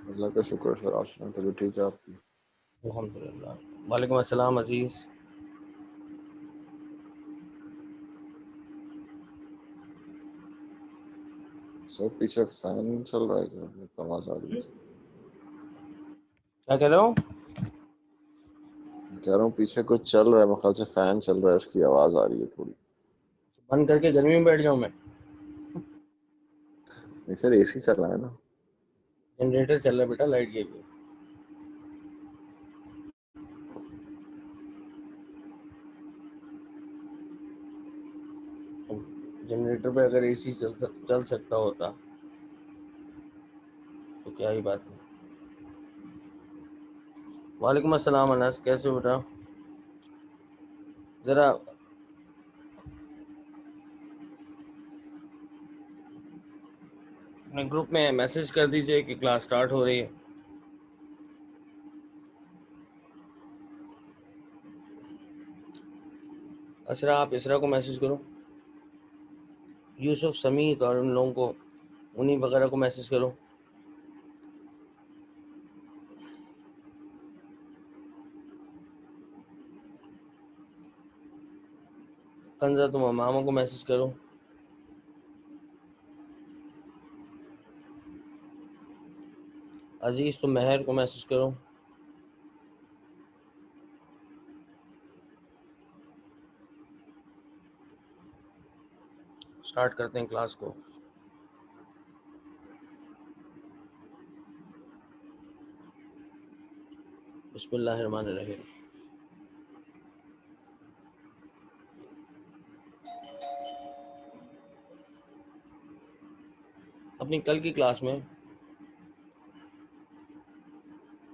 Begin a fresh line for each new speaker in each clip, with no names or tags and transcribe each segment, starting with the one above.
अल्लाह का शुक्र सर, आज तबीयत ठीक है आपकी?
अल्हम्दुलिल्लाह। वालेकुम अस्सलाम अजीज़।
सर पीछे फैन चल रहा है क्या? बहुत आवाज आ रही है।
क्या कह रहे हो?
मैं कह रहा हूँ पीछे कुछ चल रहा है, मेरे ख्याल से फैन चल रहा है, उसकी आवाज आ रही है थोड़ी।
बंद करके गर्मी में बैठ जाऊँ मैं?
नहीं सर, एसी चल रहा है ना।
जनरेटर चल रहा है बेटा, लाइट गई हुई है। जनरेटर पे अगर एसी चल सकता होता तो क्या ही बात है। वालेकुम अस्सलाम अनस, कैसे हो बेटा? ज़रा अपने ग्रुप में मैसेज कर दीजिए कि क्लास स्टार्ट हो रही है। असरा, आप इसरा को मैसेज करो, यूसुफ, समीत और उन लोगों को, उन्हीं वगैरह को मैसेज करो। कंजा, तुम मामा को मैसेज करो। अजीज़, तुम महर को मैसेज करो। स्टार्ट करते हैं क्लास को। बिस्मिल्लाहिर्रहमानिर्रहीम। अपनी कल की क्लास में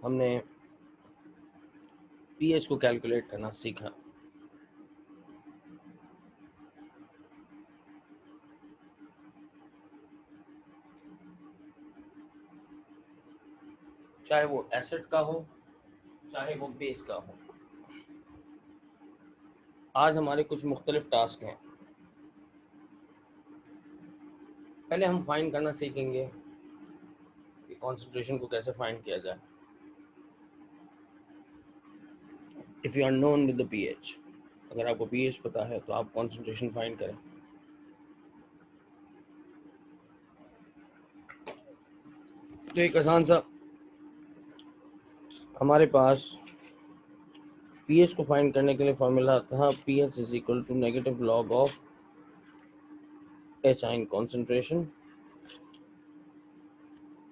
हमने पीएच को कैलकुलेट करना सीखा। चाहे वो एसेट का हो, चाहे वो बेस का हो। आज हमारे कुछ मुख्तलिफ टास्क हैं। पहले हम फाइंड करना सीखेंगे कि कॉन्सेंट्रेशन को कैसे फाइंड किया जाए। If you are known with the pH, अगर आपको पीएच पता है तो आप कॉन्सेंट्रेशन फाइंड करें। तो एक आसान सा, हमारे पास पीएच को फाइंड करने के लिए फॉर्मूला था, pH is equal to negative log of H ion concentration.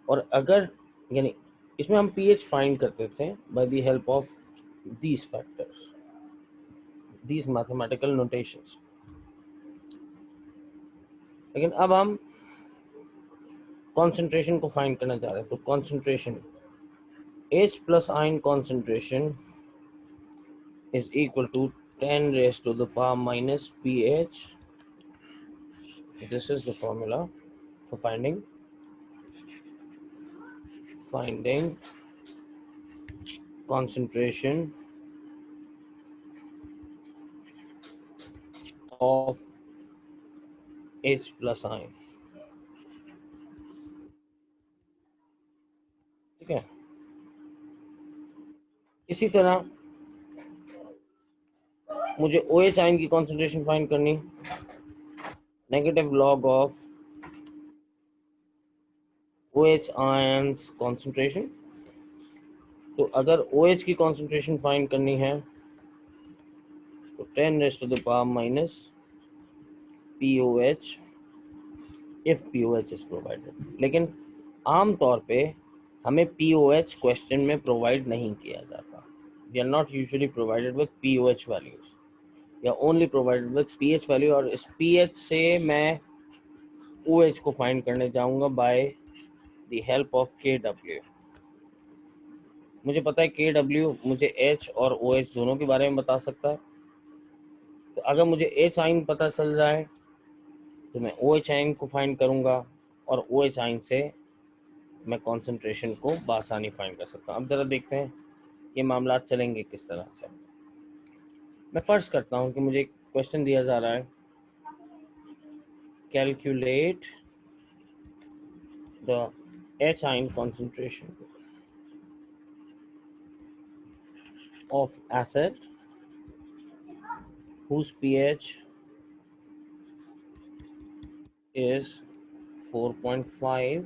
और अगर यानी इसमें हम पीएच फाइंड करते थे by the help of these factors, these mathematical notations. लेकिन अब हम कॉन्सेंट्रेशन को फाइंड करना चाह रहे हैं, तो concentration H plus ion concentration is equal to 10 raised to the power minus pH. This is the formula for finding concentration of H plus ion. ठीक है। इसी तरह मुझे OH आयन की कॉन्सेंट्रेशन फाइंड करनी, negative log of OH ions concentration. तो अगर OH की कॉन्सेंट्रेशन फाइंड करनी है तो 10 raised to the power minus POH if POH is provided। लेकिन आम तौर पे हमें POH क्वेश्चन में प्रोवाइड नहीं किया जाता। We are not usually provided with POH values, या only provided with pH value. और इस पीएच से मैं OH को फाइंड करने जाऊंगा bye the help of KW। मुझे पता है KW मुझे H और OH दोनों के बारे में बता सकता है। तो अगर मुझे H आइन पता चल जाए तो मैं OH आइन को फाइंड करूंगा, और OH आइन से मैं कॉन्सेंट्रेशन को बआसानी फाइंड कर सकता हूँ। अब ज़रा देखते हैं ये मामला चलेंगे किस तरह से। मैं फ़र्ज़ करता हूँ कि मुझे एक क्वेश्चन दिया जा रहा है, calculate the H ion concentration of acid whose pH is 4.5,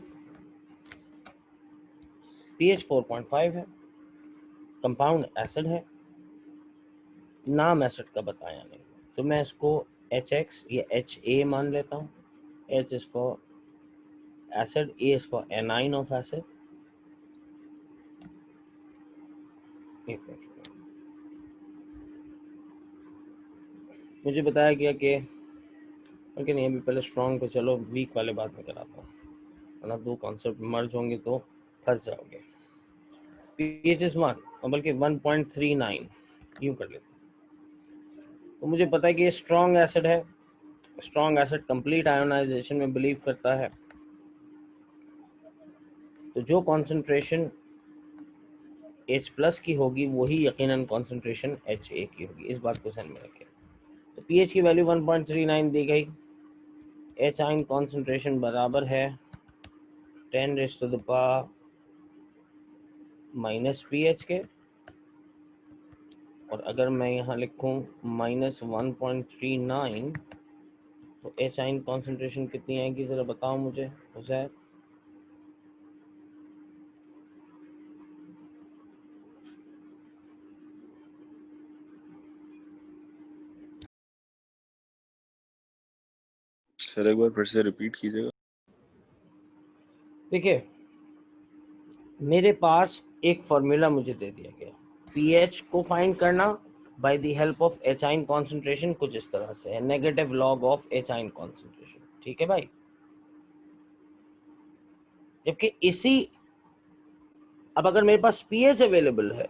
pH 4.5 है, कंपाउंड एसिड है, नाम एसिड का बताया नहीं, तो मैं इसको HX या HA मान लेता हूँ. H is for acid, A is for anion of acid. एक मिनट, मुझे बताया गया कि ओके नहीं, अभी पहले स्ट्रॉन्ग पे चलो, वीक वाले बात में कराता हूँ, वरना दो कॉन्सेप्ट मर्ज होंगे तो फंस जाओगे. पीएच इज 1, बल्कि 1.39 यूँ कर लेते हैं. तो मुझे पता है कि ये स्ट्रॉन्ग एसिड है. स्ट्रॉन्ग एसिड कंप्लीट आयोनाइजेशन में बिलीव करता है, तो जो कॉन्सेंट्रेशन H+ की होगी वही यकीनन कॉन्सेंट्रेशन HA की होगी. इस बात को ध्यान में रखें. तो पीएच की वैल्यू 1.39 दी गई. H आयन कॉन्सेंट्रेशन बराबर है 10⁻⁻⁻ pH के, और अगर मैं यहाँ लिखूँ -1.39, तो H आयन कॉन्सेंट्रेशन कितनी आएगी ज़रा बताओ मुझे हुजैर.
सर एक बार फिर से रिपीट कीजिएगा.
देखिए, मेरे पास एक फॉर्मूला मुझे दे दिया गया, पीएच को फाइंड करना bye the help of H ion concentration. कुछ इस तरह से है, negative log of H ion concentration. ठीक है भाई. जबकि इसी, अब अगर मेरे पास पीएच अवेलेबल है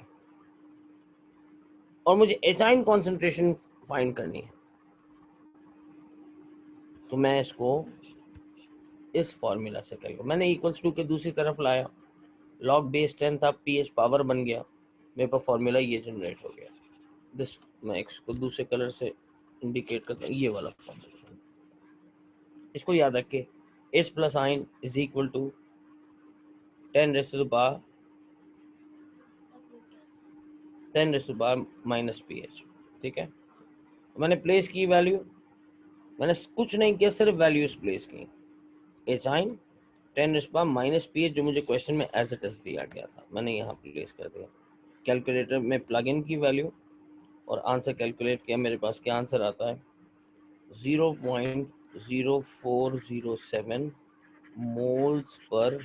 और मुझे एच आयन कॉन्सेंट्रेशन फाइंड करनी है, तो मैं इसको इस फॉर्मूला से करूँ. मैंने इक्वल्स टू के दूसरी तरफ लाया, लॉग बेस 10 था, पीएच पावर बन गया, मेरे पास फॉर्मूला ये जनरेट हो गया. दिस, मैं इसको दूसरे कलर से इंडिकेट करता हूँ, ये वाला फॉर्मूला. इसको याद रखिए, H plus ion is equal to 10⁻10⁻⁻ pH. ठीक है. मैंने प्लेस की वैल्यू, मैंने कुछ नहीं किया, सिर्फ वैल्यूज प्लेस की. H आइन 10⁻⁻pH जो मुझे क्वेश्चन में एज इट इज दिया गया था, मैंने यहाँ प्लेस कर दिया. कैलकुलेटर में प्लग इन की वैल्यू और आंसर कैलकुलेट किया. मेरे पास क्या आंसर आता है, 0.0407 मोल्स पर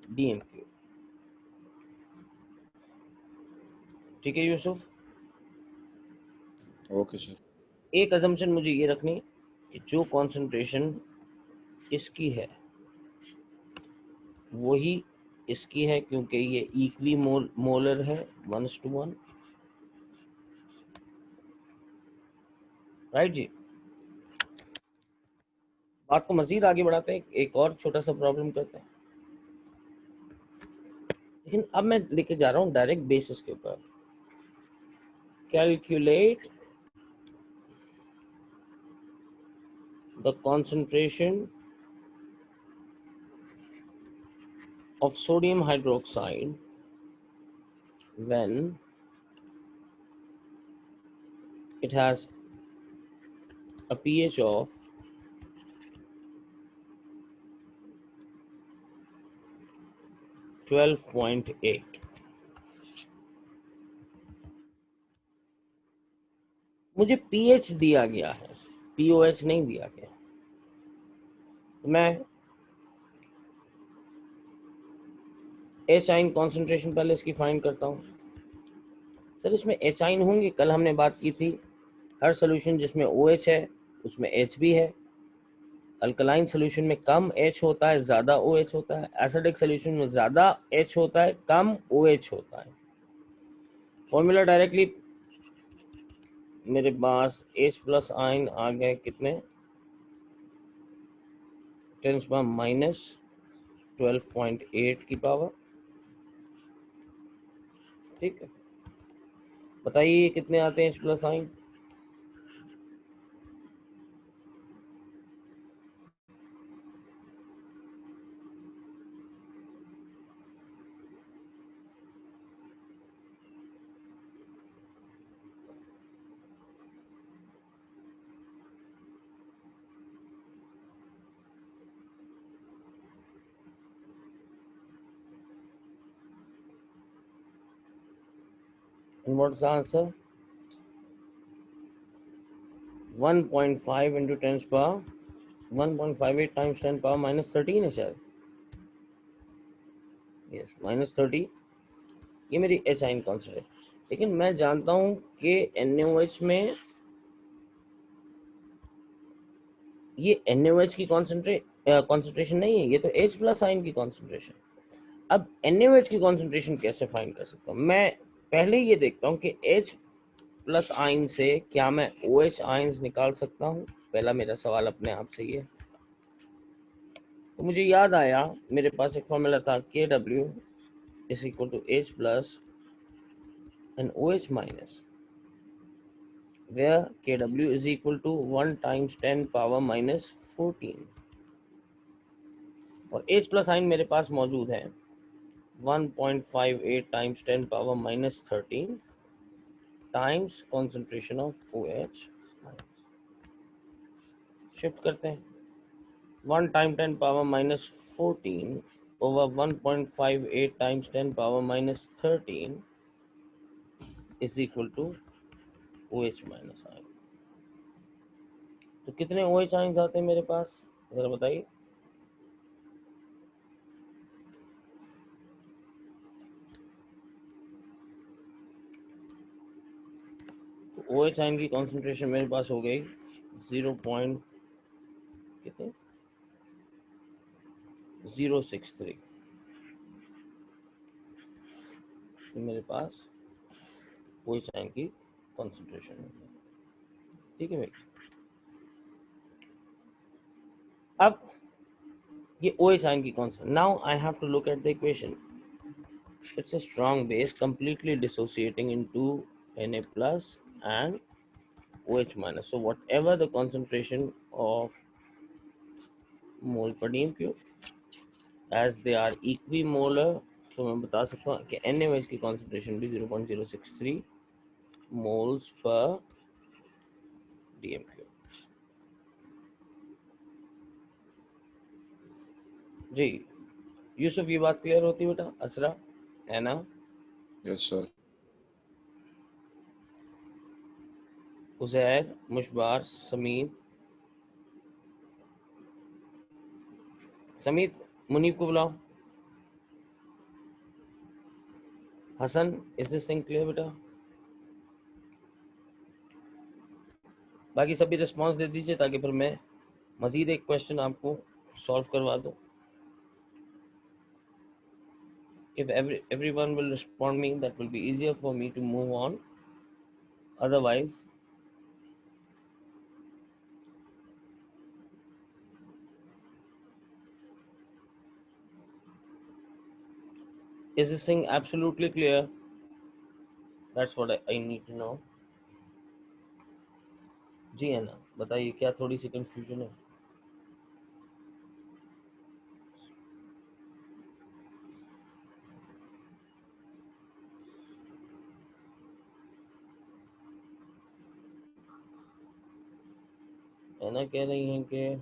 DMQ. ठीक है यूसुफ.
Okay sir.
एक अजम्पशन मुझे ये रखनी कि जो कॉन्सेंट्रेशन इसकी है वही इसकी है, क्योंकि ये इक्वी मोलर है 1:1. राइट जी. बात को मजीद आगे बढ़ाते हैं, एक और छोटा सा प्रॉब्लम करते हैं, लेकिन अब मैं लेके जा रहा हूँ डायरेक्ट बेसिस के ऊपर. Calculate the concentration of sodium hydroxide when it has a pH of 12.8. मुझे pH दिया गया है, POH नहीं दिया गया. मैं H आइन कॉन्सेंट्रेशन पहले इसकी फाइंड करता हूँ. सर इसमें H आइन होंगे, कल हमने बात की थी, हर सोल्यूशन जिसमें OH है उसमें H भी है. अल्कलाइन सोल्यूशन में कम H होता है, ज़्यादा OH होता है. एसिडिक सोल्यूशन में ज़्यादा H होता है, कम OH होता है. फॉर्मूला डायरेक्टली मेरे पास H प्लस आइन आ गए कितने, 10⁻⁻12.8 की पावर. ठीक है. बताइए कितने आते हैं H प्लस आइन. And what's the answer? 1.5 into 10 power 1.58 times 10 power minus 13 है शायद. यस, -30. ये मेरी एच आइन कॉन्सेंट्रेट है. लेकिन मैं जानता हूँ कि NaOH में ये NaOH की कॉन्सेंट्रेशन नहीं है, ये तो H प्लस आइन की कॉन्सेंट्रेशन. अब NaOH की कॉन्सेंट्रेशन कैसे फाइंड कर सकता हूँ? मैं पहले ये देखता हूँ कि H प्लस आइन से क्या मैं OH आइंस निकाल सकता हूँ. पहला मेरा सवाल अपने आप से ये. तो मुझे याद आया, मेरे पास एक फॉर्मूला था Kw is equal to H plus and OH minus, where Kw is equal to 1 times 10 power minus 14. और H प्लस आइन मेरे पास मौजूद है 1.58 times 10 power minus 13 times concentration of OH. Shift करते हैं. 1 time 10 power minus 14 over 1.58 times 10 power minus 13 is equal to OH minus आइन. तो कितने OH आइंस आते हैं मेरे पास, जरा बताइए. तो OH आइन की कॉन्सेंट्रेशन मेरे पास हो गई 0. कितने 063. मेरे पास OH आइन की कॉन्सेंट्रेशन है. ठीक है भाई. अब ये OH आइन की concentration. Now I have to look at the equation. It's a strong base completely dissociating into Na plus and OH minus. So whatever the concentration of mole per dm cube, as they are equimolar, तो मैं बता सकता हूँ कि NaOH की concentration भी 0.063 moles per dm cube. जी यूसुफ, ये बात क्लियर होती बेटा? Asra, Ana,
yes sir.
उजैर, मुशबार, समीत, मुनीब को बुलाओ. Hasan, is this thing clear बेटा? बाकी सभी रिस्पांस दे दीजिए ताकि फिर मैं मजीद एक क्वेश्चन आपको सॉल्व करवा दूं. If everyone will respond me, that will be easier for me to move on. Otherwise, is this thing absolutely clear? That's what I need to know. जी है ना, बताइए क्या थोड़ी सी कंफ्यूजन है? है ना, कह रही हैं कि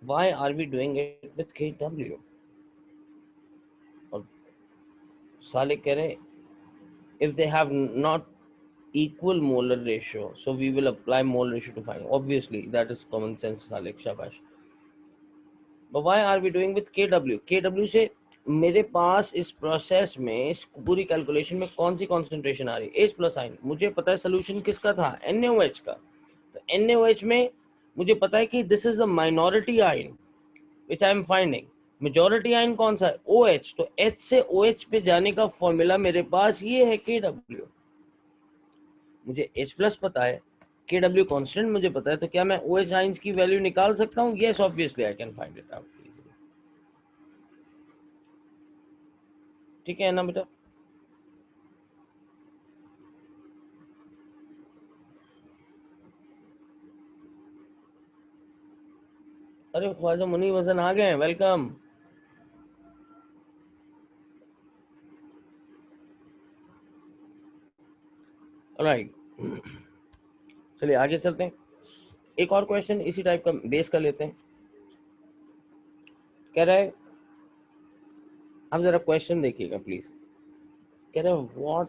why are we doing it with KW? और साले कह रहे if they have not equal molar ratio, so we will apply mole ratio to find. Obviously, that is common sense, Salek, शाबाश. But why are we doing with KW? KW से मेरे पास इस process में, इस पूरी कैलकुलेशन में कौन सी concentration आ रही है? H प्लस आइन. मुझे पता है सोल्यूशन किसका था, NaOH का. तो NaOH में मुझे पता है कि दिस इज द माइनॉरिटी आइन विच आई एम फाइंडिंग. मेजॉरिटी आइन कौन सा है? OH. तो H से OH पे जाने का फॉर्मूला मेरे पास ये है KW. मुझे H प्लस पता है, KW कांस्टेंट मुझे पता है, तो क्या मैं OH आइंस की वैल्यू निकाल सकता हूँ? Yes, obviously I can find it out easily. ठीक है ना बेटा? अरे ख्वाजा मुनी वजन आ गए, वेलकम. राइट, चलिए आगे चलते हैं. एक और क्वेश्चन इसी टाइप का बेस कर लेते हैं. कह रहा है, अब जरा क्वेश्चन देखिएगा प्लीज। कह रहा है what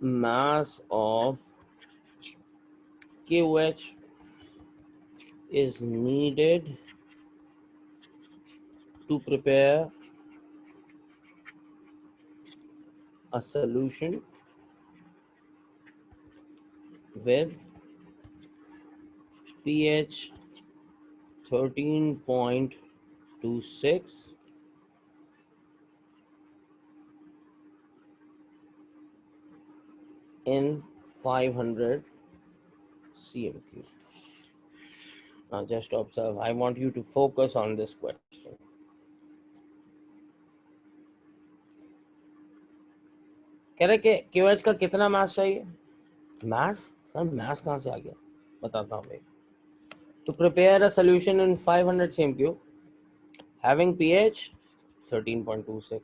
mass of KOH is needed to prepare a solution with pH 13.26 in 500 cm3. Now just observe. I want you to focus on this question. कह रहे कि KOH का कितना मास चाहिए? मास? सर मास कहाँ से आ गया? बताता हूँ भाई। To prepare a solution in 500 cm3 having pH 13.26.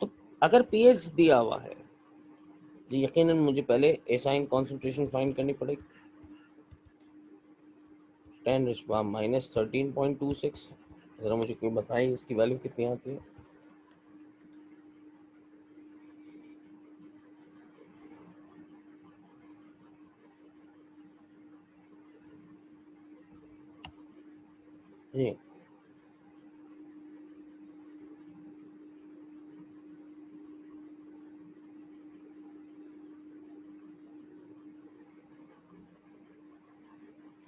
तो अगर pH दिया हुआ है तो यकीनन मुझे पहले एसाइन कॉन्सेंट्रेशन फाइंड करनी पड़ेगी। 10 - 13.26। जरा मुझे कोई बताइए इसकी वैल्यू कितनी आती है? जी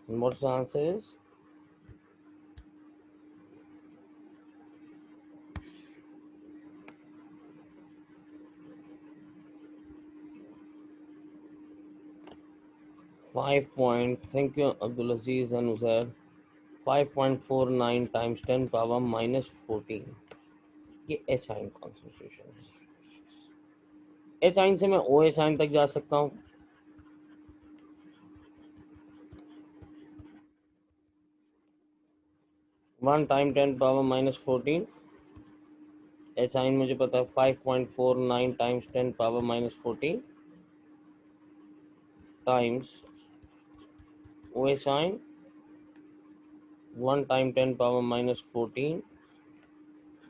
and what's the answer is 5 point, thank you Abdul Aziz and Uzair, 5.49 times 10 power minus 14। ये एच आइन कॉन्सेंट्रेशन है। एच आइन से मैं ओ एच आइन तक जा सकता हूँ। One time 10 power minus 14। H ion मुझे पता है 5.49 times 10 power minus 14 times O H ion 1 time 10 power minus 14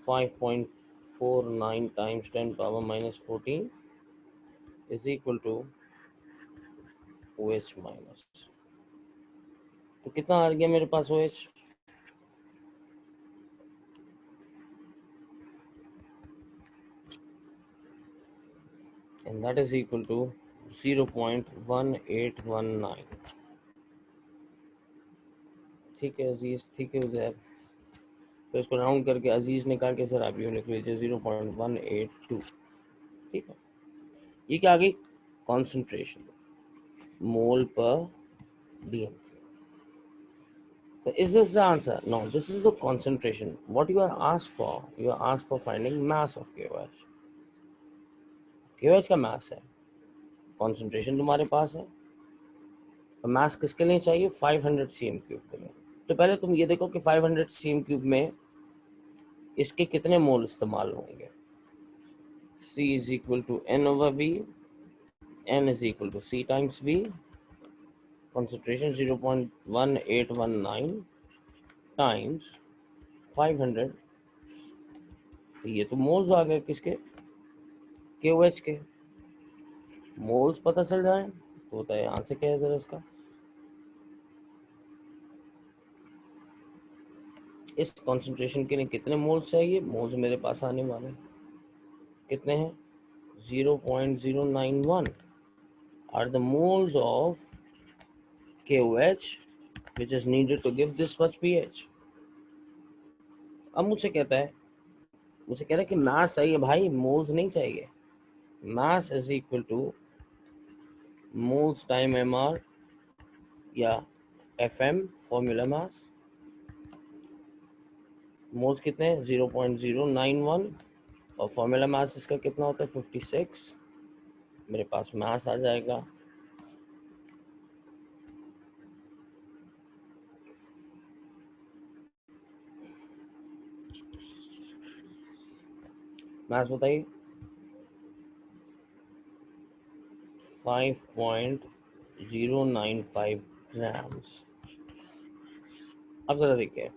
5.49 times 10 power minus 14 is equal to O H minus. तो कितना आ गया मेरे पास O H? and that is equal to 0.1819। ठीक है अजीज, ठीक है उजैर। तो इसको राउंड करके अजीज निकाल के सर आप यूँ लिख लीजिए 0.182। ठीक है, ये क्या आ गई? कॉन्सेंट्रेशन मोल पर DM. So is this the answer? No, this is the concentration. What you are asked for? You are asked for finding mass of KOH. KOH का mass है, concentration तुम्हारे पास है। तो mass किसके लिए चाहिए? 500 cm3 के लिए। तो पहले तुम ये देखो कि 500 cm3 में इसके कितने मोल इस्तेमाल होंगे। C is equal to N over V, N is equal to C times V, concentration 0.1819 times 500। तो ये तो मोल्स आ गए किसके? KOH के। मोल्स पता चल जाए तो बताइए आंसर क्या है जरा इसका। इस कॉन्सेंट्रेशन के लिए कितने मोल्स चाहिए? मोल्स मेरे पास आने वाले कितने हैं? 0.091 are the moles of KOH which is needed to give this much pH। अब मुझसे कहता है, मुझे कह रहा है कि मास चाहिए भाई, मोल्स नहीं चाहिए। Mass is equal two moles time MR या एफएम, फॉर्मूला मास। मोल्स कितने हैं? 0.091 और फॉर्मूला मास इसका कितना होता है? 56। मेरे पास मास आ जाएगा मास बताइए 5.095 ग्राम्स। अब जरा देखिए,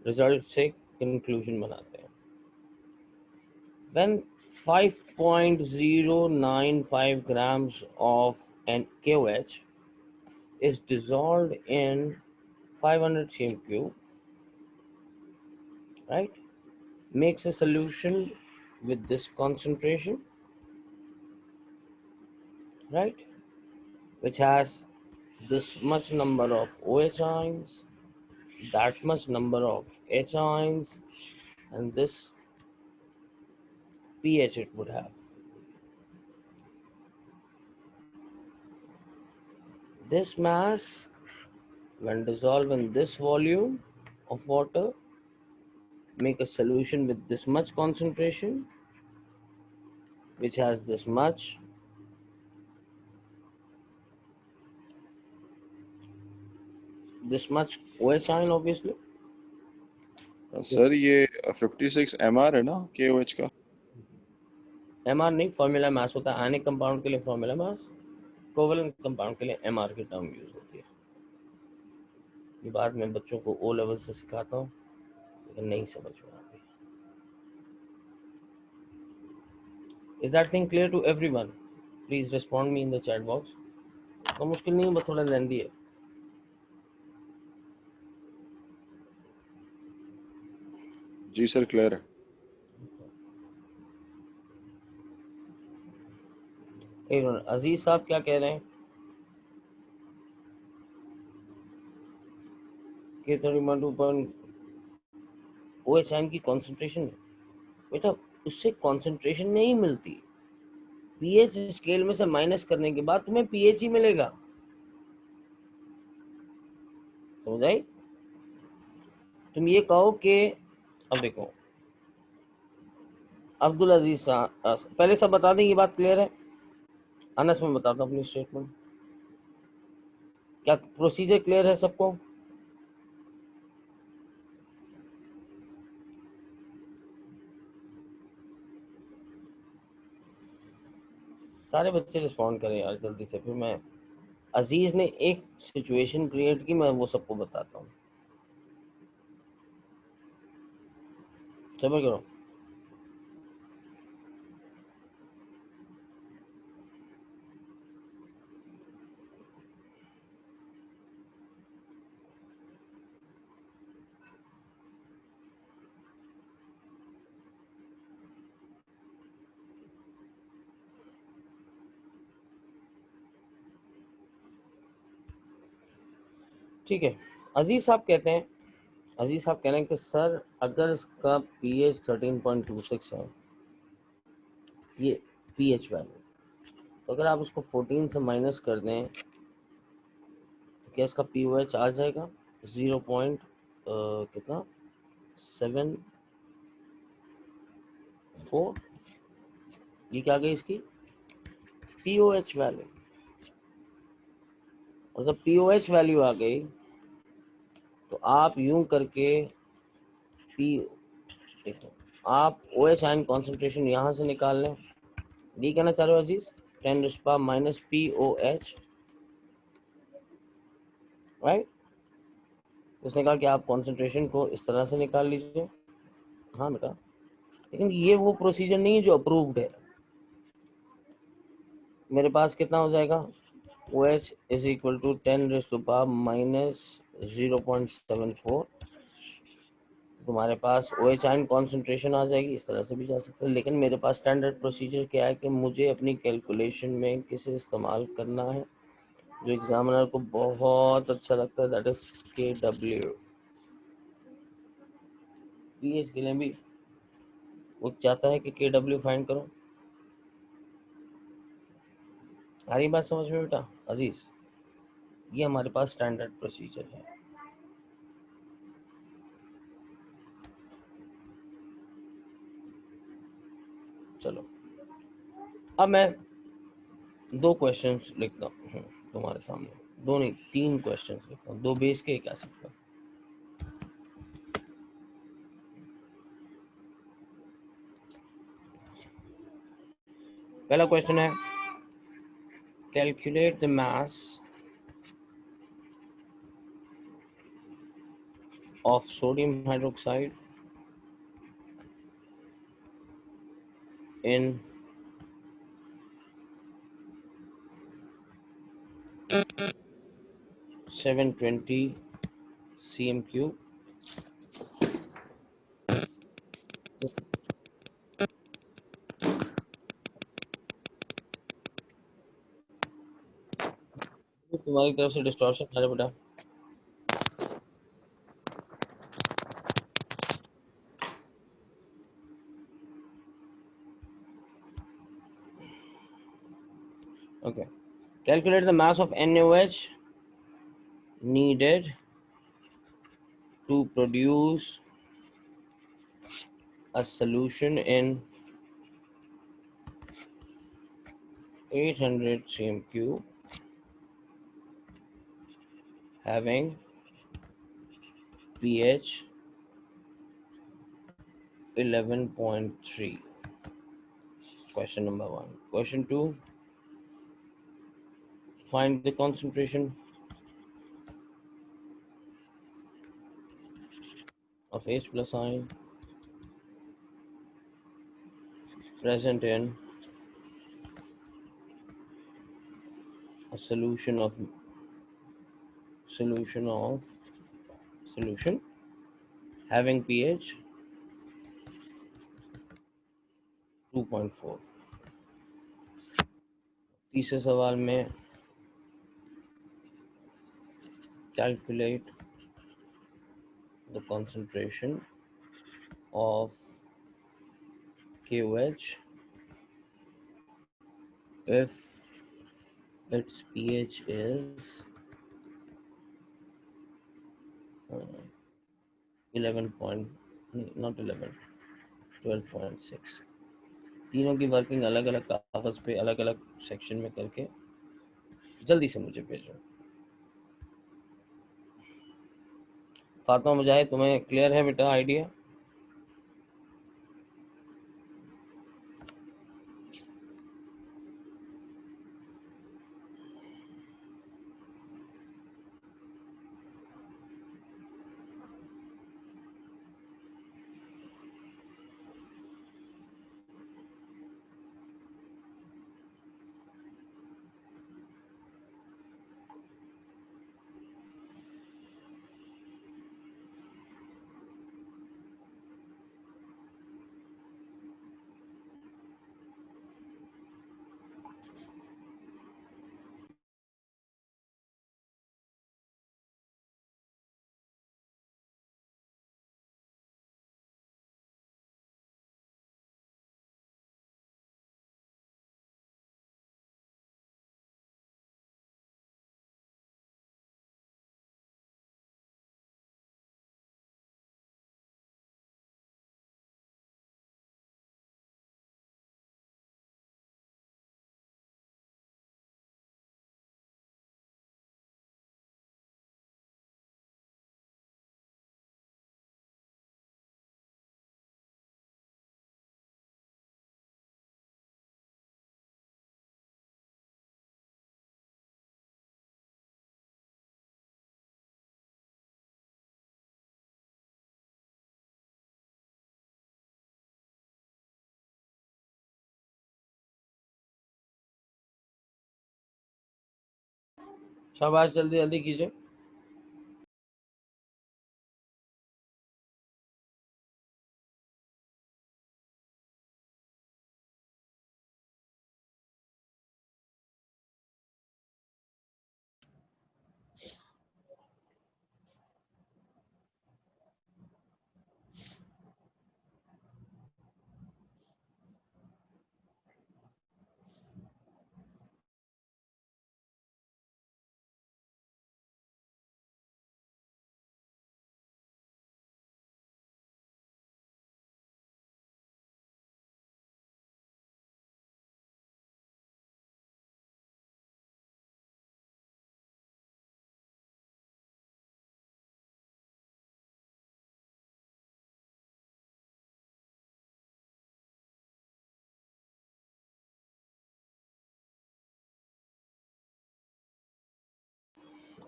रिजल्ट से कंक्लूजन बनाते हैं। When 5.095 grams of an KOH is dissolved in 500 cm cube, right, makes a solution with this concentration, right, which has this much number of OH ions, that much number of H ions, and this pH it would have. This mass, when dissolved in this volume of water, make a solution with this much concentration, which has this much OH ion, obviously.
Sir ये 56 mr है ना KOH का?
MR नहीं, formula mass होता है। Ionic compound के लिए formula mass, covalent compound के लिए MR की टर्म यूज होती है। ये बात मैं बच्चों को O लेवल से सिखाता हूँ, लेकिन नहीं समझ में आती। Is that thing clear to everyone? Please respond me in the chat box. तो मुश्किल नहीं है, बस थोड़ा लेंदी है।
जी सर क्लियर है।
एक मिनट, अजीज साहब क्या कह रहे हैं कि 31 OH आयन की कॉन्सेंट्रेशन, बेटा उससे कॉन्सेंट्रेशन नहीं मिलती, पीएच स्केल में से माइनस करने के बाद तुम्हें पीएच ही मिलेगा। समझ आई? तुम ये कहो कि अब देखो अब्दुल अजीज साहब, पहले सब बता दें ये बात क्लियर है। अनस में बताता हूँ अपनी स्टेटमेंट। क्या प्रोसीजर क्लियर है सबको? सारे बच्चे रिस्पॉन्ड करें यार जल्दी से, फिर मैं, अजीज ने एक सिचुएशन क्रिएट की, मैं वो सबको बताता हूँ। सबर करो। ठीक है, अजीज साहब कहते हैं, अजीज साहब कह रहे हैं कि सर अगर इसका पीएच 13.26 है, ये पीएच वैल्यू, तो अगर आप उसको 14 से माइनस कर दें तो क्या इसका पीओएच आ जाएगा 0 पॉइंट कितना 74। ये क्या गई इसकी पीओएच वैल्यू। और जब पीओएच वैल्यू आ गई तो आप यूं करके पी, देखो आप OH आयन कॉन्सेंट्रेशन यहाँ से निकाल लें। ये कहना चाह रहे हो अजीज, 10⁻⁻⁻ POH, राइट? उसने कहा कि आप कॉन्सेंट्रेशन को इस तरह से निकाल लीजिए। हाँ बेटा, लेकिन ये वो प्रोसीजर नहीं है जो अप्रूव्ड है। मेरे पास कितना हो जाएगा, OH इज इक्वल टू 10⁻⁻�0.74। तुम्हारे पास OH आयन कॉन्सेंट्रेशन आ जाएगी, इस तरह से भी जा सकता है। लेकिन मेरे पास स्टैंडर्ड प्रोसीजर क्या है कि मुझे अपनी कैलकुलेशन में किसे इस्तेमाल करना है जो एग्जामिनर को बहुत अच्छा लगता है, दैट इज KW। पीएच के लिए भी वो चाहता है कि KW फाइंड करो। आ रही बात समझ में बेटा अजीज? ये हमारे पास स्टैंडर्ड प्रोसीजर है। चलो अब मैं 2 क्वेश्चंस लिखता हूँ तुम्हारे सामने, 2 नहीं 3 क्वेश्चंस लिखता हूँ, 2 बेस के एक आ सकता। पहला क्वेश्चन है, calculate the mass of sodium hydroxide in 720 cm cube तुम्हारी तरफ से डिस्टॉर्शन आ रहा है बेटा okay calculate the mass of NaOH needed to produce a solution in 800 cm cube having pH 11.3. Question number 1. Question 2. Find the concentration of H plus ion present in a solution having pH 2.4. तीसरे सवाल में calculate the concentration of KOH if its pH is 11 point, not 11, 12.6. तीनों की working अलग अलग कागज पे अलग अलग सेक्शन में करके जल्दी से मुझे भेजो। फातिमा मुजाहिद तुम्हें क्लियर है बेटा आइडिया? शाबाश जल्दी जल्दी कीजिए।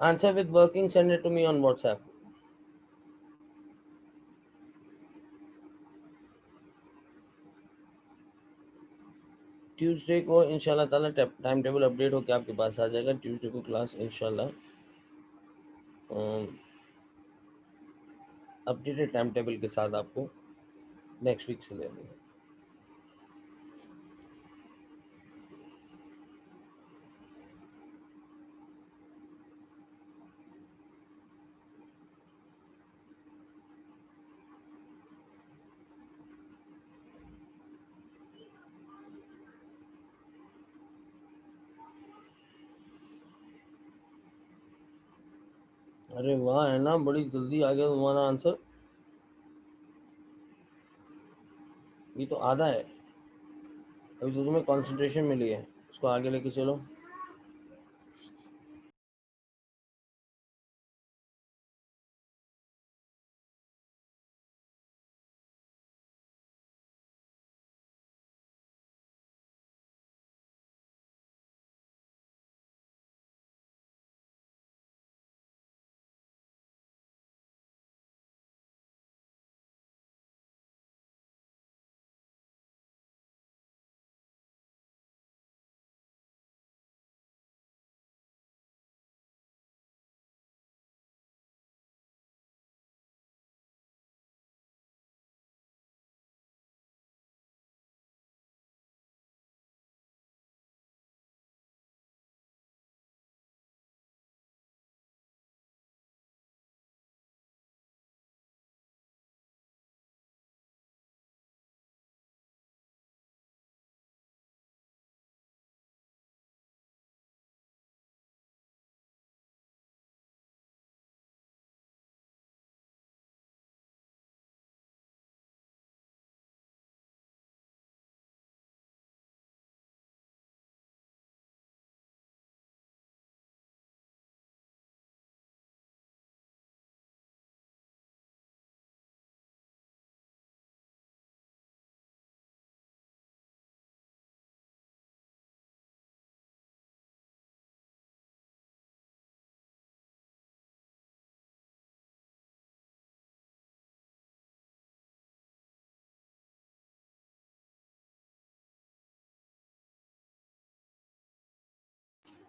Answer with working, send it to me on WhatsApp. Tuesday को इंशाल्लाह ताला टाइम टेबल अपडेट होकर आपके पास आ जाएगा। ट्यूसडे को क्लास इंशाल्लाह अपडेटेड टाइम टेबल के साथ आपको नेक्स्ट वीक से ले लेंगे। अरे वाह है ना, बड़ी जल्दी आ गया तुम्हारा आंसर। ये तो आधा है, अभी तो तुम्हें कंसंट्रेशन मिली है, उसको आगे लेके चलो।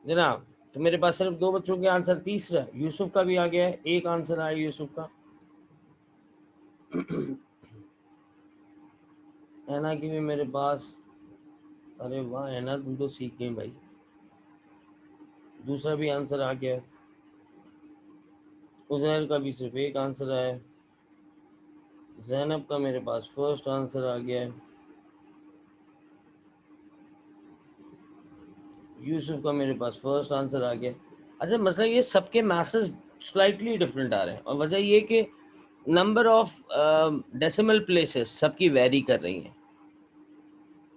जनाब, तो मेरे पास सिर्फ 2 बच्चों के आंसर। तीसरा यूसुफ का भी आ गया है, एक आंसर आया यूसुफ का। ऐना की भी मेरे पास। अरे वाह ऐना, तुम तो सीख गई भाई। दूसरा भी आंसर आ गया है। उजैर का भी सिर्फ एक आंसर आया है। जैनब का मेरे पास फर्स्ट आंसर आ गया है। यूसुफ का मेरे पास फर्स्ट आंसर आ गया। अच्छा, मसला ये सबके मैसेज स्लाइटली डिफरेंट आ रहे हैं, और वजह ये कि नंबर ऑफ डेसिमल प्लेसेस सबकी वेरी कर रही हैं।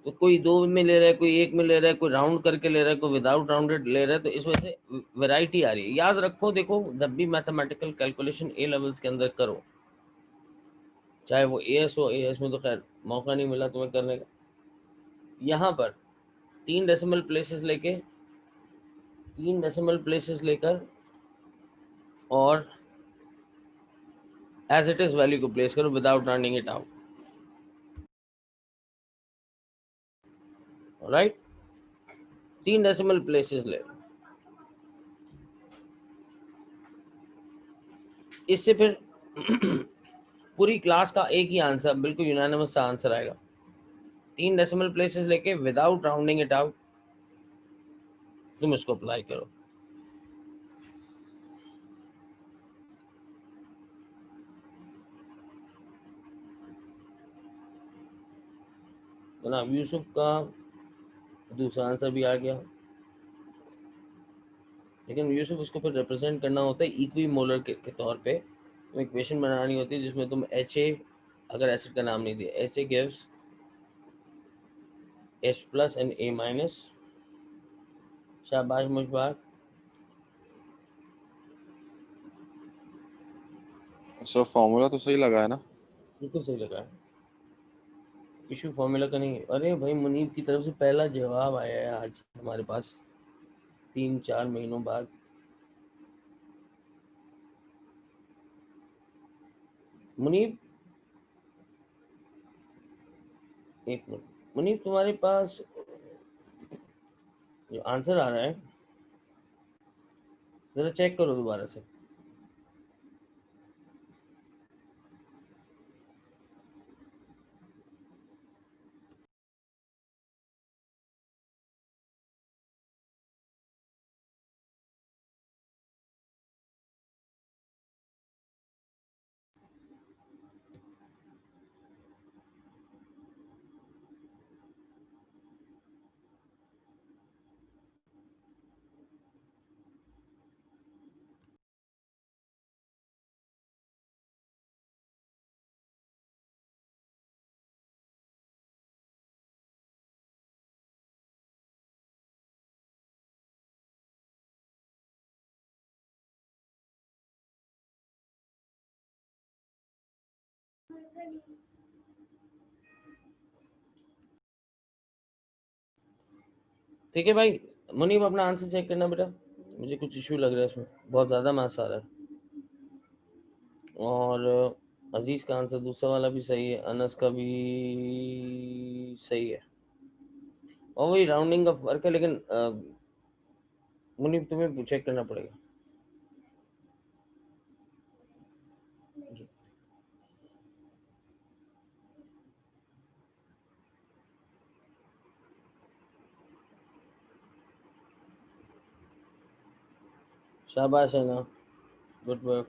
तो कोई 2 में ले रहा है, कोई 1 में ले रहा है, कोई राउंड करके ले रहा है, कोई विदाउट राउंडेड ले रहा है। तो इस वजह से वैरायटी आ रही है। याद रखो, देखो जब भी मैथमेटिकल कैलकुलेशन ए लेवल्स के अंदर करो, चाहे वो एएस हो, एएस में तो खैर मौका नहीं मिला तुम्हें करने का। यहाँ पर 3 डेसिमल प्लेसेस लेकर और एज इट इज वैल्यू को प्लेस करो without rounding it out. Right, 3 decimal places ले। इससे फिर पूरी क्लास का एक ही आंसर, बिल्कुल यूनानिमस सा आंसर आएगा। 3 डेसिमल प्लेसेस लेके विदाउट राउंडिंग इट आउट तुम इसको अप्लाई करो। जनाब यूसुफ का दूसरा आंसर भी आ गया, लेकिन यूसुफ उसको फिर रिप्रेजेंट करना होता है इक्वी मोलर के तौर पे। तो इक्वेशन बनानी होती है जिसमें तुम एच ए, अगर एसिड का नाम नहीं दिया, H A gives H plus and A minus. शाबाश मुशबाक।
सर फॉर्मूला तो सही लगा है ना?
बिल्कुल सही लगा है, इशू फॉर्मूला का नहीं है। अरे भाई, मुनीब की तरफ से पहला जवाब आया है आज हमारे पास 3-4 महीनों बाद। मुनीब, एक मिनट मुनीब, तुम्हारे पास जो आंसर आ रहा है जरा चेक करो दोबारा से। ठीक है भाई, मुनीब अपना आंसर चेक करना बेटा, मुझे कुछ इशू लग रहा है इसमें, बहुत ज़्यादा मैथ्स आ रहा है। और अजीज़ का आंसर दूसरा वाला भी सही है, अनस का भी सही है, और वही राउंडिंग का फर्क है, लेकिन मुनीब तुम्हें चेक करना पड़ेगा। शाबाश है ना, गुड वर्क।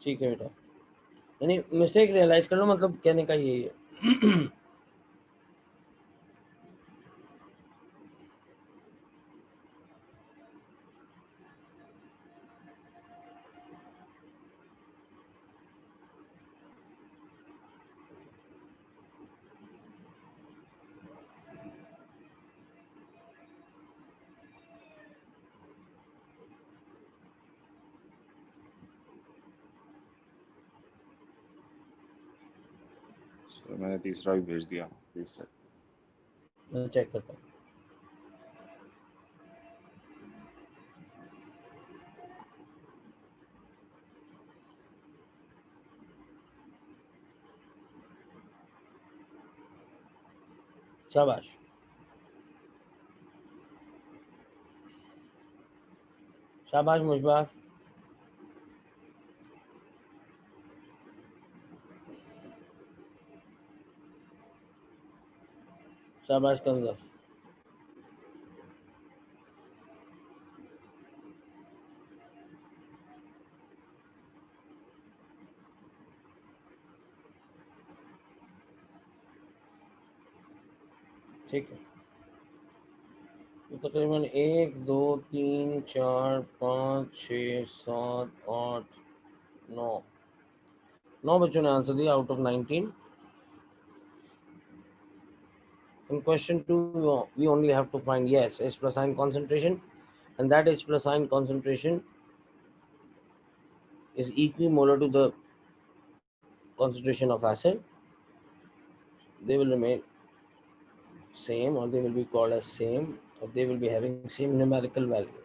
ठीक है बेटा, यानी मिस्टेक रियलाइज कर लो, मतलब कहने का यही है।
मैंने तीसरा भी भेज दिया, प्लीज।
मैं चेक करता हूँ। शाबाश, शाबाश मुशबा, शाबाश कंजर। ठीक है, तो तकरीबन 1 2 3 4 5 6 7 8 9 9 बच्चों ने आंसर दिया out of 19। In question 2, we only have to find, yes, H plus ion concentration, and that H plus ion concentration is equimolar to the concentration of acid. They will remain same, or they will be called as same, or they will be having same numerical value.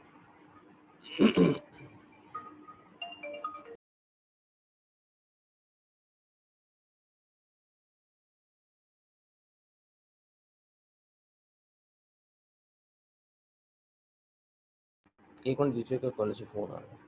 एक minute दीजिएगा, college से phone आ रहा है।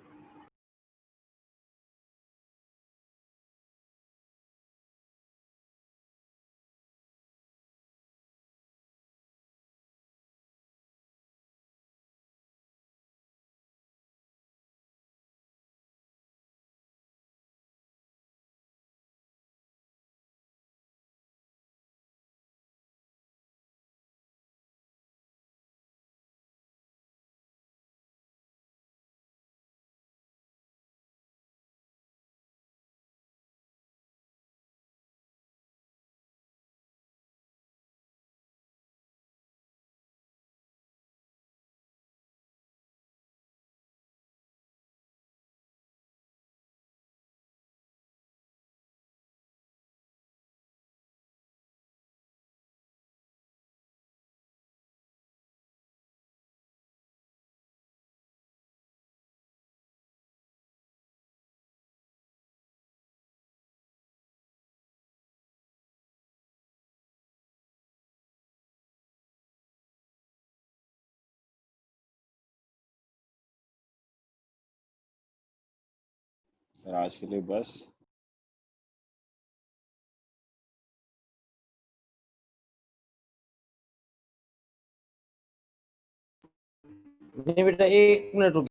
Sir आज के लिए बस।
नहीं बेटा, 1 मिनट रुक।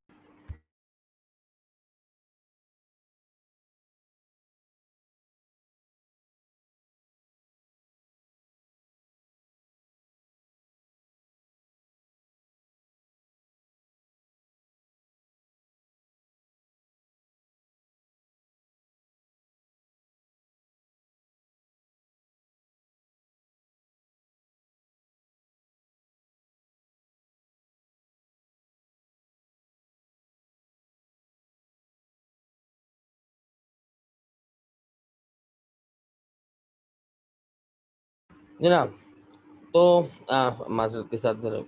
जनाब, तो माजरत के साथ जरा,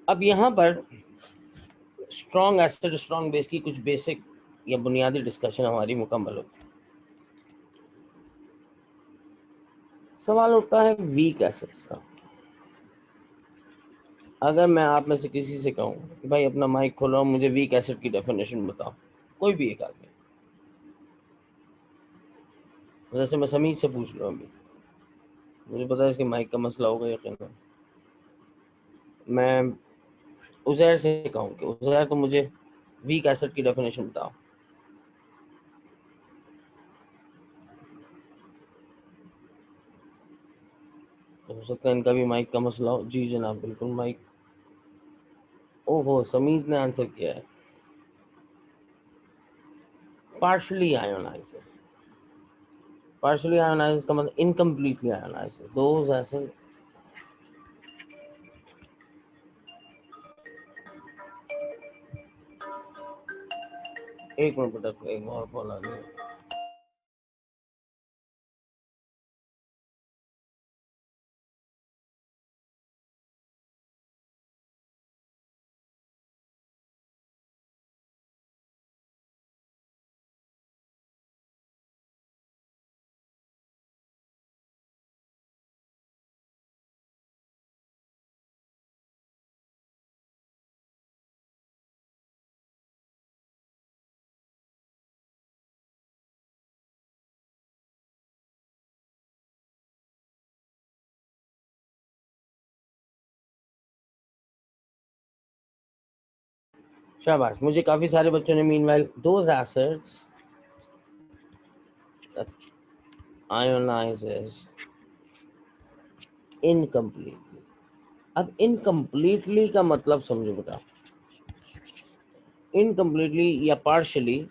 अब यहाँ पर स्ट्रॉन्ग एसिड स्ट्रॉन्ग बेस की कुछ बेसिक या बुनियादी डिस्कशन हमारी मुकम्मल होती है। सवाल उठता है वीक एसिड्स का। अगर मैं आप में से किसी से कहूँ कि भाई अपना माइक खोलो, मुझे वीक एसिड की डेफिनेशन बताओ, कोई भी एक आदमी, जैसे मैं समीर से पूछ लूँ, अभी मुझे पता है इसके माइक का मसला होगा यकीन, मैं उजैर से कहूँ कि उजैर तो मुझे वीक एसिड की डेफिनेशन बताओ, तो हो सकता है इनका भी माइक का मसला हो। जी जनाब, बिल्कुल माइक। ओहो, समीर ने आंसर किया है पार्शली आयोनाइजेस। पार्शली आयोनाइजेस का मतलब इनकम्प्लीटली आयोनाइजेस, दोज ऐसे। एक मिनट बेटा, एक और कॉल आ रही है। शाबाश, मुझे काफी सारे बच्चों ने meanwhile those acids ionises incompletely. अब इनकम्प्लीटली का मतलब समझो बेटा, इनकम्प्लीटली या पार्शली,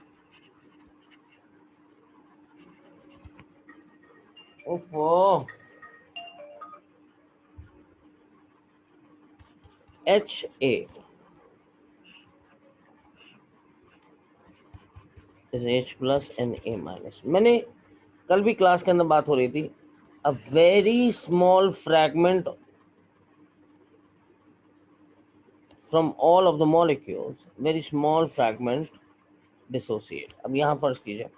ओफो, HA is H plus and A minus। मैंने कल भी क्लास के अंदर बात हो रही थी, a very small fragment from all of the molecules, very small fragment dissociate. अब यहाँ फर्ज कीजिए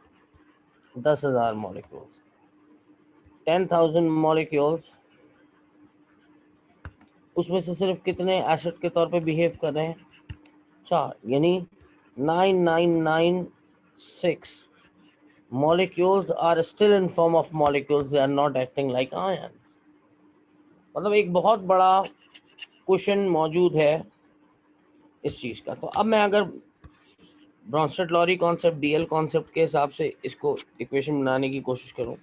10,000 मॉलिक्यूल्स, 10,000 मॉलिक्यूल्स, उसमें से सिर्फ कितने एसिड के तौर पे बिहेव कर रहे हैं? 4, यानी 9996 molecules are still in form of molecules, they are not acting like ions। मतलब एक बहुत बड़ा क्वेश्चन मौजूद है इस चीज का। तो अब मैं अगर Bronsted Lowry concept, DL concept के हिसाब से इसको इक्वेशन बनाने की कोशिश करूं,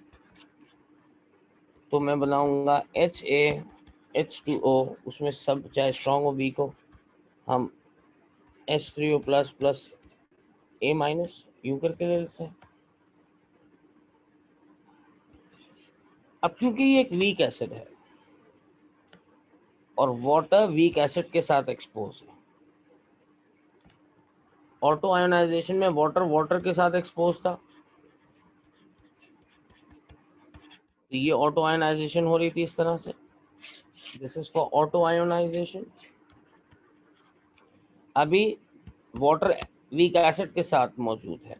तो मैं बनाऊंगा HaH2O, उसमें सब चाहे स्ट्रॉन्ग हो वीक हो, हम H3O plus plus A minus यूं करके ले लेते हैं। अब क्योंकि ये एक वीक एसिड है और वाटर वीक एसिड के साथ एक्सपोज है, ऑटो आयोनाइजेशन में वाटर वाटर के साथ एक्सपोज था, तो ये ऑटो आयोनाइजेशन हो रही थी इस तरह से। This is for auto ionization. अभी वाटर वीक एसिड के साथ मौजूद है,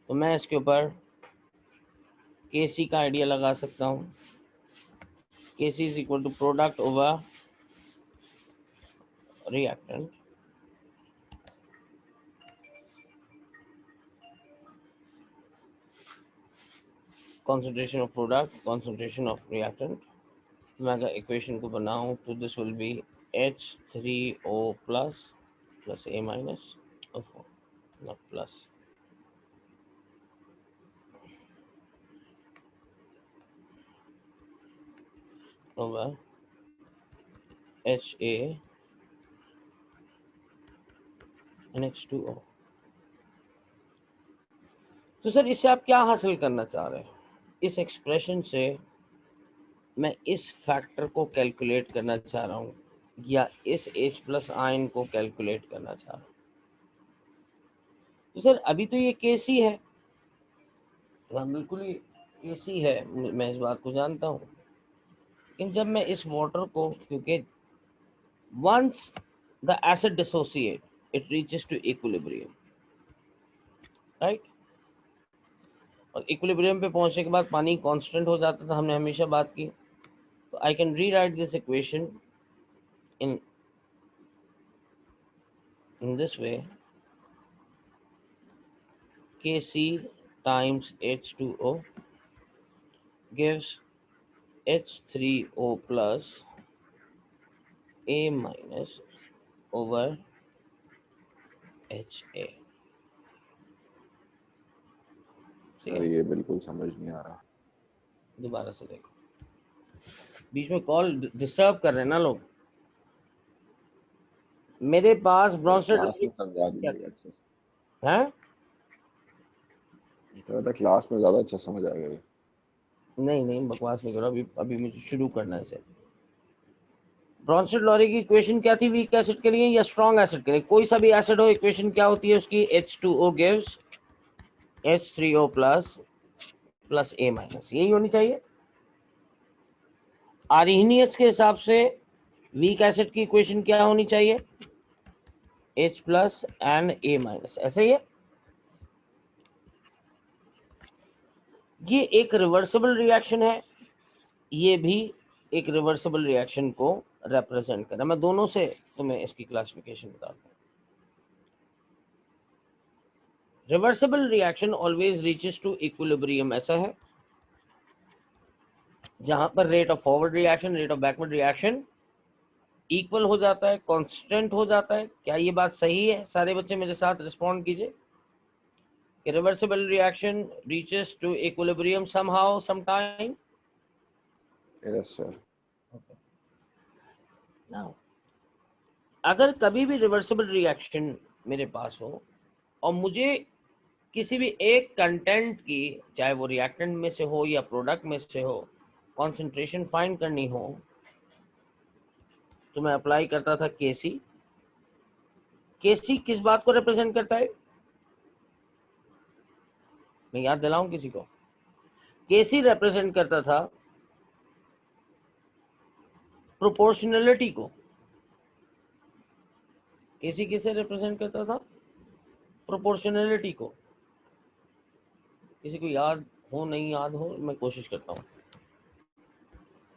तो मैं इसके ऊपर Kc का आइडिया लगा सकता हूँ। Kc is equal to product over reactant. concentration of product, concentration of reactant. मैं अगर इक्वेशन को बनाऊं तो this will be H3O plus plus A minus not plus over HA and H2O. तो सर इससे आप क्या हासिल करना चाह रहे हैं? इस एक्सप्रेशन से मैं इस फैक्टर को कैलकुलेट करना चाह रहा हूँ या इस H प्लस आयन को कैलकुलेट करना चाह रहा हूँ। तो सर अभी तो ये केसी है, हाँ बिल्कुल ही केसी है, मैं इस बात को जानता हूँ। लेकिन जब मैं इस वाटर को, क्योंकि once the acid dissociate it reaches to equilibrium, right, और इक्विलिब्रियम पे पहुंचने के बाद पानी कांस्टेंट हो जाता था, हमने हमेशा बात की। तो I can rewrite this equation in this way, Kc times H2O gives H3O plus A minus over HA.
Sir ये बिल्कुल समझ नहीं आ रहा।
दोबारा से देखो, बीच में कॉल डिस्टर्ब कर रहे हैं ना लोग। मेरे पास ब्रॉन्स्टेड
क्लास में समझा दीजिएगा अच्छे से।
है,
तो क्लास में ज्यादा अच्छा समझ आएगा ये।
नहीं बकवास नहीं करो, अभी मुझे शुरू करना है इसे। ब्रॉन्स्टेड लॉरी की इक्वेशन क्या थी वीक एसिड के लिए या स्ट्रॉन्ग एसिड के लिए? कोई सा भी एसिड हो, इक्वेशन क्या होती है उसकी? H2O gives H3O plus plus A minus, यही होनी चाहिए। आर्हीनियस के हिसाब से वीक एसिड की इक्वेशन क्या होनी चाहिए? H plus and A minus, ऐसे ही है। ये एक रिवर्सिबल रिएक्शन है, ये भी एक रिवर्सिबल रिएक्शन को रिप्रेजेंट कर रहा है। मैं दोनों से तुम्हें इसकी क्लासिफिकेशन बताता हूँ। Reversible reaction always reaches to equilibrium, ऐसा है, जहां पर rate of forward reaction, rate of backward reaction equal हो जाता है, कांस्टेंट हो जाता है। क्या ये बात सही है? सारे बच्चे मेरे साथ रिस्पॉन्ड कीजिए कि reversible reaction reaches to equilibrium somehow sometime.
Yes sir.
Now अगर कभी भी रिवर्सिबल रिएक्शन मेरे पास हो और मुझे किसी भी एक कंटेंट की, चाहे वो रिएक्टेंट में से हो या प्रोडक्ट में से हो, कंसंट्रेशन फाइंड करनी हो, तो मैं अप्लाई करता था केसी। केसी किस बात को रिप्रेजेंट करता है? मैं याद दिलाऊं किसी को? केसी रिप्रेजेंट करता था प्रोपोर्शनलिटी को। केसी किसे रिप्रेजेंट करता था? प्रोपोर्शनलिटी को। किसी को याद हो, नहीं याद हो, मैं कोशिश करता हूँ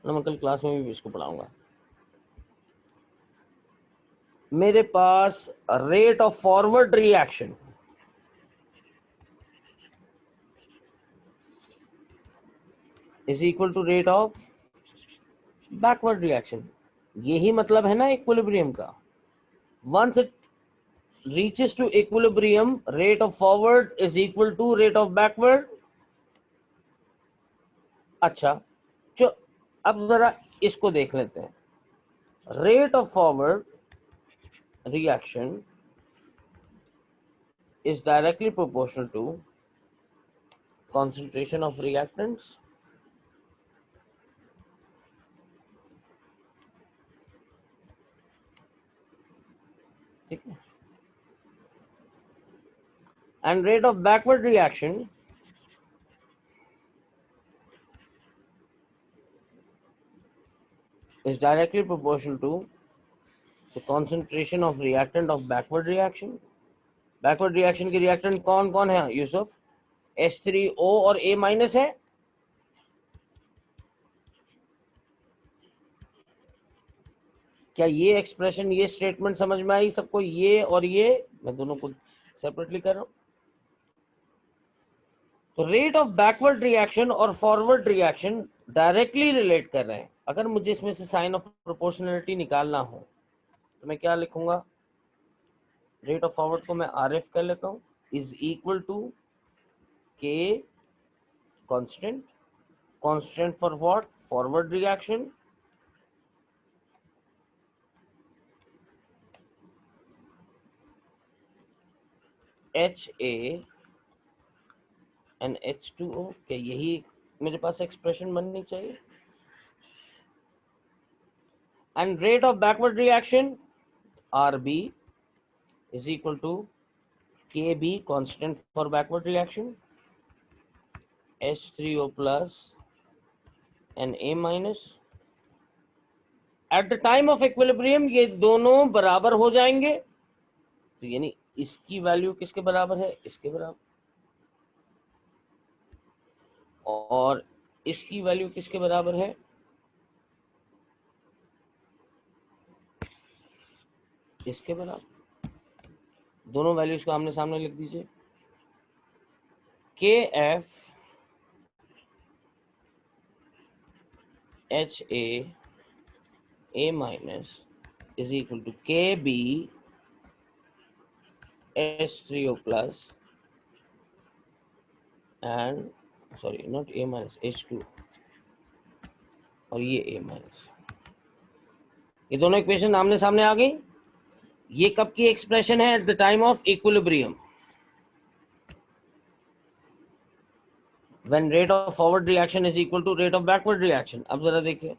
ना, मैं कल क्लास में भी इसको पढ़ाऊंगा। मेरे पास rate of forward reaction is equal to rate of backward reaction, यही मतलब है ना इक्विलिब्रियम का। Once it reaches to equilibrium, rate of forward is equal to rate of backward। अच्छा, जो अब जरा इसको देख लेते हैं। Rate of forward reaction is directly proportional to concentration of reactants ठीक है, and rate of backward reaction is directly proportional to the concentration of reactant of backward reaction। Backward reaction के रिएक्टेंट कौन कौन है यूसुफ? H3O और A minus है। क्या ये एक्सप्रेशन, ये स्टेटमेंट समझ में आई सबको? ये और ये मैं दोनों को सेपरेटली कर रहा हूं। तो रेट ऑफ बैकवर्ड रिएक्शन और फॉरवर्ड रिएक्शन डायरेक्टली रिलेट कर रहे हैं। अगर मुझे इसमें से साइन ऑफ प्रोपोर्शनलिटी निकालना हो तो मैं क्या लिखूंगा? रेट ऑफ फॉरवर्ड को मैं आर एफ कर लेता हूँ, इज इक्वल टू के constant, constant for what? Forward reaction, H A and H2O। क्या यही मेरे पास एक्सप्रेशन बननी चाहिए? And rate of backward reaction RB is equal to KB, constant for backward reaction, H3O plus and A minus। Eight the time of equilibrium ये दोनों बराबर हो जाएंगे, तो यानी इसकी वैल्यू किसके बराबर है? इसके बराबर। और इसकी वैल्यू किसके बराबर है? इसके बराबर। दोनों वैल्यूज को आमने सामने लिख दीजिए। K f H A minus is equal to K b H3O plus and sorry not A minus H2 और ये A माइनस। ये दोनों इक्वेशन आमने सामने आ गई। ये कब की एक्सप्रेशन है? At the time of equilibrium, when rate of forward reaction is equal to rate of backward reaction. अब जरा देखिए,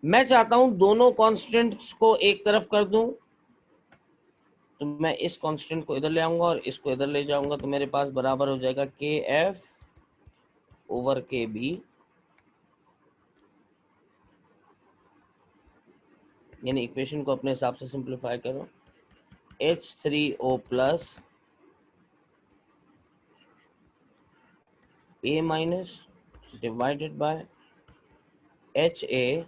मैं चाहता हूं दोनों कांस्टेंट्स को एक तरफ कर दूं, तो मैं इस कांस्टेंट को इधर ले आऊंगा और इसको इधर ले जाऊंगा, तो मेरे पास बराबर हो जाएगा के एफ ओवर के बी, यानी इक्वेशन को अपने हिसाब से सिंप्लीफाई करो। H3O plus A minus divided by HA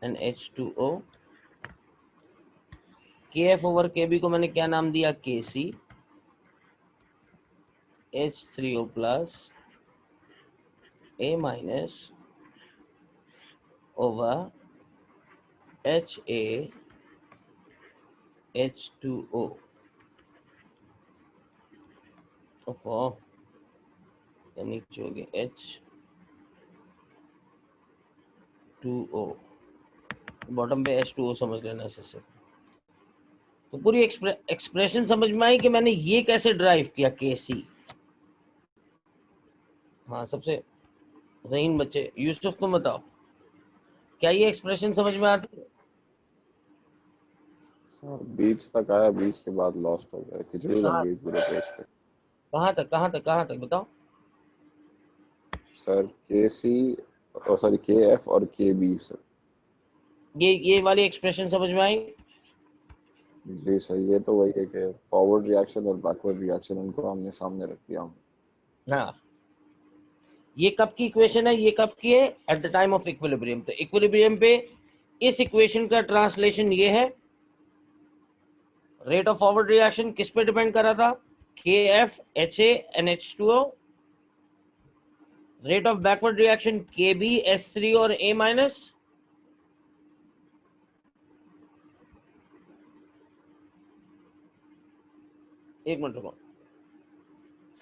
and H2O। KF over KB को मैंने क्या नाम दिया? KC। H3O plus A minus over HA H2O of नीचे हो गया H2O, बॉटम पे H2O समझ लेना ऐसे। तो पूरी एक्सप्रेशन समझ में आई कि मैंने ये कैसे ड्राइव किया KC। हाँ, सबसे ज़हीन बच्चे, यूसुफ तुम बताओ, क्या ये एक्सप्रेशन समझ में आती है?
सर बीच तक आया, बीच के बाद लॉस्ट हो गया, खिचड़ी बन गई पूरे पेज पे।
कहाँ तक बताओ?
सर के सी, सॉरी के एफ और के बी सर।
ये वाली एक्सप्रेशन समझ में आई?
जी सर, ये तो वही है कि फॉरवर्ड रिएक्शन और बैकवर्ड रिएक्शन उनको हमने सामने रख दिया हम।
हाँ, ये कब की इक्वेशन है? ये कब की है? At the time of equilibrium. तो इक्विलिब्रियम पे इस इक्वेशन का ट्रांसलेशन ये है। रेट ऑफ फॉरवर्ड रिएक्शन किस पे डिपेंड कर रहा था? K f H A and H2O। Rate of backward reaction K b H3 और A माइनस। एक मिनट रुको,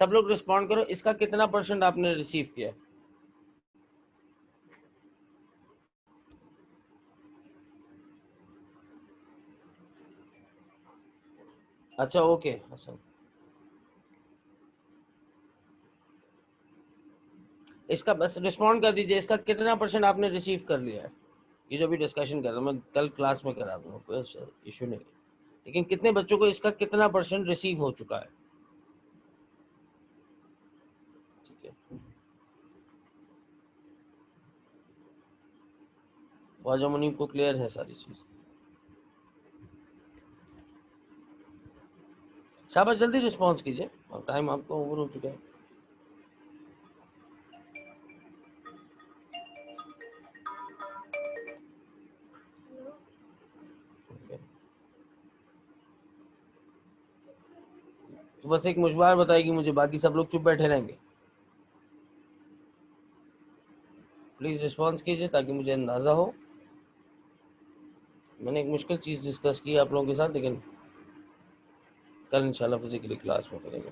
सब लोग रिस्पॉन्ड करो, इसका कितना % आपने रिसीव किया? अच्छा ओके हसन, इसका बस रिस्पॉन्ड कर दीजिए, इसका कितना % आपने रिसीव कर लिया है? ये जो भी डिस्कशन कर रहा हूँ मैं, कल क्लास में करा दूंगा, कोई इशू नहीं, लेकिन कितने बच्चों को इसका कितना % रिसीव हो चुका है? ठीक है, ख्वाजा मुनीब को क्लियर है सारी चीज? शाबाश, जल्दी रिस्पॉन्स कीजिए, टाइम आपका ओवर हो चुका है। तो बस एक मुशबार बताएगी मुझे, बाकी सब लोग चुप बैठे रहेंगे। प्लीज रिस्पॉन्स कीजिए ताकि मुझे अंदाजा हो। मैंने एक मुश्किल चीज डिस्कस की आप लोगों के साथ, लेकिन कल इंशाल्लाह फिजिकली क्लास में करेंगे।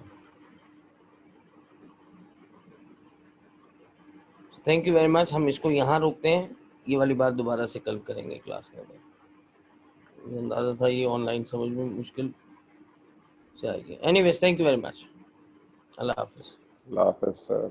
Thank you very much. हम इसको यहाँ रोकते हैं, ये वाली बात दोबारा से कल करेंगे क्लास में। मुझे अंदाजा था ये ऑनलाइन समझ में मुश्किल से आएगी। Anyways, thank you very much. Allah हाफिज़।
अल्लाह हाफ़िज़ सर।